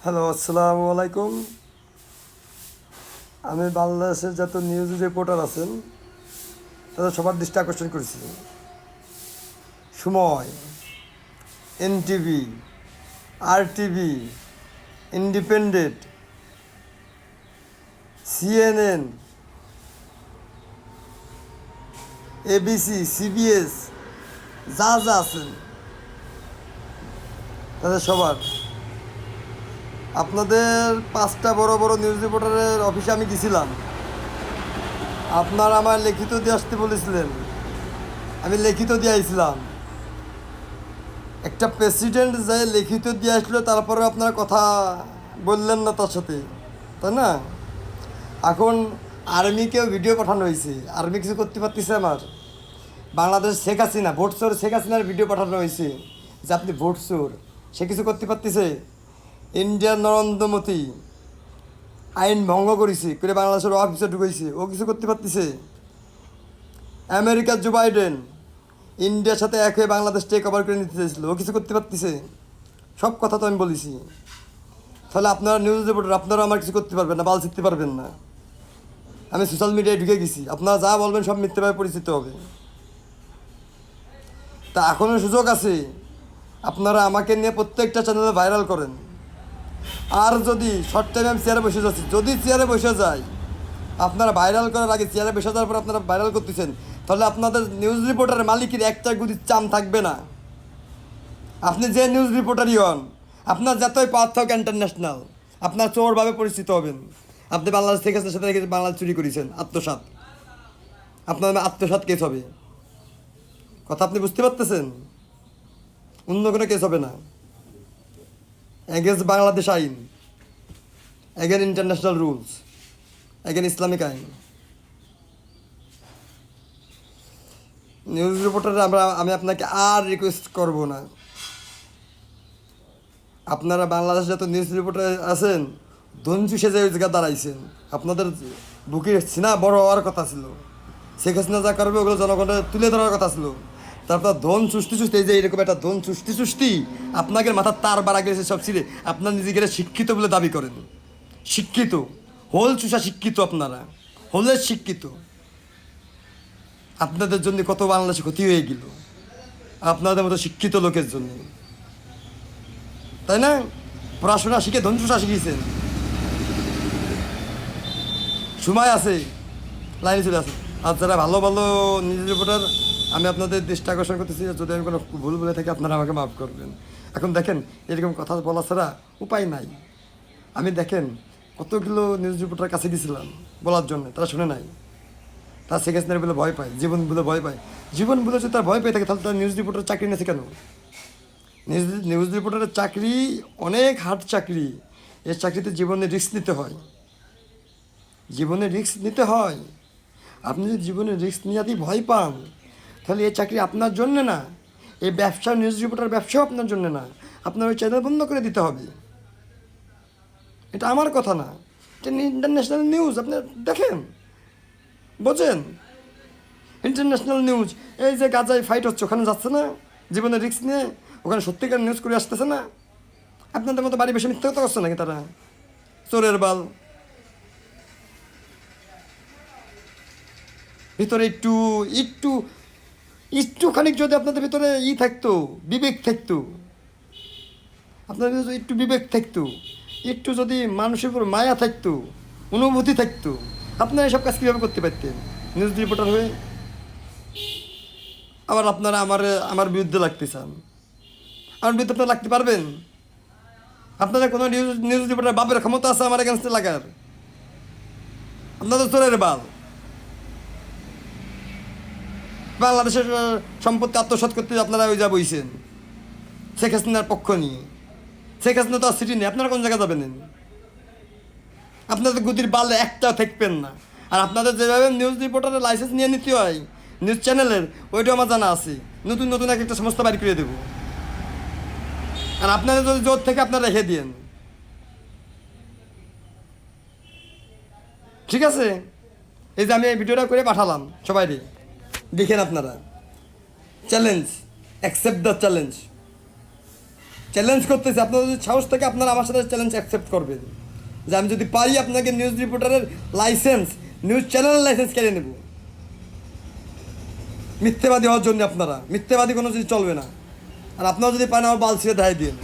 Hello, আসসালামু আলাইকুম। আমি বাংলাদেশের যত নিউজ রিপোর্টার আছেন তাদের সবার দৃষ্টি আকর্ষণ করেছি। সময়, NTV, RTV, independent, CNN, ABC, CBS, যা যা আছেন তাদের সবার আপনাদের 5টা বড় বড় নিউজ রিপোর্টারের অফিসে আমি গেছিলাম। আপনারা আমার লিখিত দিয়ে আসতে বলেছিলেন, আমি লিখিত দিয়ে আইছিলাম। একটা প্রেসিডেন্ট যে লিখিত দিয়ে আসলো তারপরে আপনারা কথা বললেন না তার সাথে, তাই না? এখন আর্মিকেও ভিডিও পাঠানো হয়েছে, আর্মি কিছু করতে পারতেছে? আমার বাংলাদেশ শেখ হাসিনা, ভোট চোর শেখ হাসিনার ভিডিও পাঠানো হয়েছে যে আপনি ভোট চোর, সে কিছু করতে পারতেছে? ইন্ডিয়ার নরেন্দ্র মোদী আইন ভঙ্গ করেছে করে বাংলাদেশের অফিসে ঢুকেছে, ও কিছু করতে পারতেছে? আমেরিকার জো বাইডেন ইন্ডিয়ার সাথে এক হয়ে বাংলাদেশ টেক ওভার করে নিতে চাইছিল, ও কিছু করতে পারতেছে? সব কথা তো আমি বলেছি। তাহলে আপনারা নিউজ রিপোর্টার, আপনারা আমার কিছু করতে পারবেন না, বাল শিখতে পারবেন না। আমি সোশ্যাল মিডিয়ায় ঢুকে গেছি, আপনারা যা বলবেন সব মিথ্যেভাবে পরিচিত হবে। তা এখনও সুযোগ আছে, আপনারা আমাকে নিয়ে প্রত্যেকটা চ্যানেলে ভাইরাল করেন। আর যদি শর্ট টাইমে আমি চেয়ারে বসে যাচ্ছি, যদি চেয়ারে বসে যাই, আপনারা ভাইরাল করার আগে চেয়ারে বসে যাওয়ার পর আপনারা ভাইরাল করতেছেন, তাহলে আপনাদের নিউজ রিপোর্টারের মালিকের একটা গুদির চাম থাকবে না। আপনি যে নিউজ রিপোর্টারই হন, আপনার যতই পাওয়ার থাক ইন্টারন্যাশনাল, আপনার চোরভাবে পরিচিত হবেন। আপনি বাংলাদেশ থেকে সাথে রেখে বাংলাদেশ চুরি করেছেন, আত্মসাৎ, আপনার নামে আত্মসাৎ কেস হবে। কথা আপনি বুঝতে পারতেছেন? অন্য কোনো কেস হবে না। এগেন্স্ট বাংলাদেশ আইন, again international rules, again Islamic আইন। নিউজ রিপোর্টারে আমি আপনাকে আর রিকোয়েস্ট করব না। আপনারা বাংলাদেশ যত নিউজ রিপোর্টার আছেন, ধনচু সেজে ওই জায়গায় দাঁড়াইছেন। আপনাদের বুকে সিনা বড় হওয়ার কথা ছিল, শেখ হাসিনা যা করবে ওগুলো জনগণের তুলে ধরার কথা ছিল। তারপর ধন চুষ্টি চুষ্টি, এই যে এরকম একটা ধন চুষ্টি চুষ্টি আপনাদের মাথার তার বাড়া গেছে সব ছিঁড়ে আপনার নিজেকে শিক্ষিত বলে দাবি করেন। শিক্ষিত, হোল চুষা শিক্ষিত, আপনারা হোলের শিক্ষিত। আপনাদের জন্য কত বাংলাদেশে ক্ষতি হয়ে গেল আপনাদের মতো শিক্ষিত লোকের জন্য, তাই না? পড়াশোনা শিখে ধনচুষা শিখিয়েছেন। সময় আছে, লাইনে চলে আসে। আর যারা ভালো ভালো নিউজ রিপোর্টার, আমি আপনাদের দৃষ্টি আকর্ষণ করতেছি, যদি আমি কোনো ভুল বলে থাকি আপনারা আমাকে মাফ করবেন। এখন দেখেন, এরকম কথা বলা ছাড়া উপায় নাই। আমি দেখেন কতগুলো নিউজ রিপোর্টার কাছে গেছিলাম বলার জন্য, তারা শুনে নাই। তারা শেখ হাসিনার বলে ভয় পায়, জীবন বলে ভয় পায়। জীবন বলে যদি তার ভয় পেয়ে থাকে, তাহলে তার নিউজ রিপোর্টার চাকরি নিয়েছে কেন? নিউজ রিপোর্টারের চাকরি অনেক হার্ড চাকরি। এর চাকরিতে জীবনে রিস্ক নিতে হয়, জীবনে রিস্ক নিতে হয়। আপনি যদি জীবনে রিস্ক নিয়ে ভয় পান, তাহলে এই চাকরি আপনার জন্য না। এই ব্যবসা, নিউজ রিপোর্টার ব্যবসাও আপনার জন্য না। আপনার ওই চ্যানেল বন্ধ করে দিতে হবে। এটা আমার কথা না, এটা ইন্টারন্যাশনাল নিউজ। আপনি দেখেন, বোঝেন, ইন্টারন্যাশনাল নিউজ। এই যে গাজায় ফাইট হচ্ছে, ওখানে যাচ্ছে না জীবনে রিস্ক নিয়ে, ওখানে সত্যিকার নিউজ করে আসতেছে না। আপনাদের মতো বাড়ি বেশি মিথ্যা কথা করছে নাকি তারা? চোরের বাল। ভিতরে একটু একটু একটুখানি যদি আপনাদের ভিতরে থাকতো, বিবেক থাকতো, আপনাদের যদি একটু বিবেক থাকতো, একটু যদি মানুষের উপর মায়া থাকতো, অনুভূতি থাকতো, আপনারা এসব কাজ কীভাবে করতে পারতেন নিউজ রিপোর্টার হয়ে? আবার আপনারা আমার বিরুদ্ধে লাগতে চান। আমার বিরুদ্ধে আপনারা লাগতে পারবেন? আপনাদের কোনো নিউজ রিপোর্টার বাপের ক্ষমতা আছে আমার এগেনস্টে লাগার? আপনাদের চোরের বাল। বাংলাদেশের সম্পত্তি আত্মসাৎ করতে আপনারা ওই যা বইছেন শেখ হাসিনার পক্ষ নিয়ে। শেখ হাসিনা তো আর সিটি নেই, আপনারা কোন জায়গায় যাবেন? আপনাদের গতির বালে একটাও থাকবেন না। আর আপনাদের যেভাবে নিউজ রিপোর্টারের লাইসেন্স নিয়ে নিতে হয় নিউজ চ্যানেলের, ওইটাও আমার জানা আছে। নতুন নতুন এক একটা সংস্থা বাড়ি করে দেবো। আর আপনাদের যদি জোর থেকে আপনারা রেখে দিয়েন, ঠিক আছে? এই যে আমি এই ভিডিওটা করে পাঠালাম সবাই, দেখেন আপনারা। Challenge, accept the challenge. Challenge করতেছি, আপনারা যদি সাহস থাকে আপনারা আমার সাথে চ্যালেঞ্জ অ্যাকসেপ্ট করবেন যে আমি যদি পারি আপনাকে নিউজ রিপোর্টারের লাইসেন্স, নিউজ চ্যানেলের লাইসেন্স কেড়ে নেব। মিথ্যেবাদী হওয়ার জন্য আপনারা, মিথ্যেবাদী কোনো কিছু চলবে না। আর আপনারা যদি পারেন আমার বাল ছিঁড়ে ধাই দিন।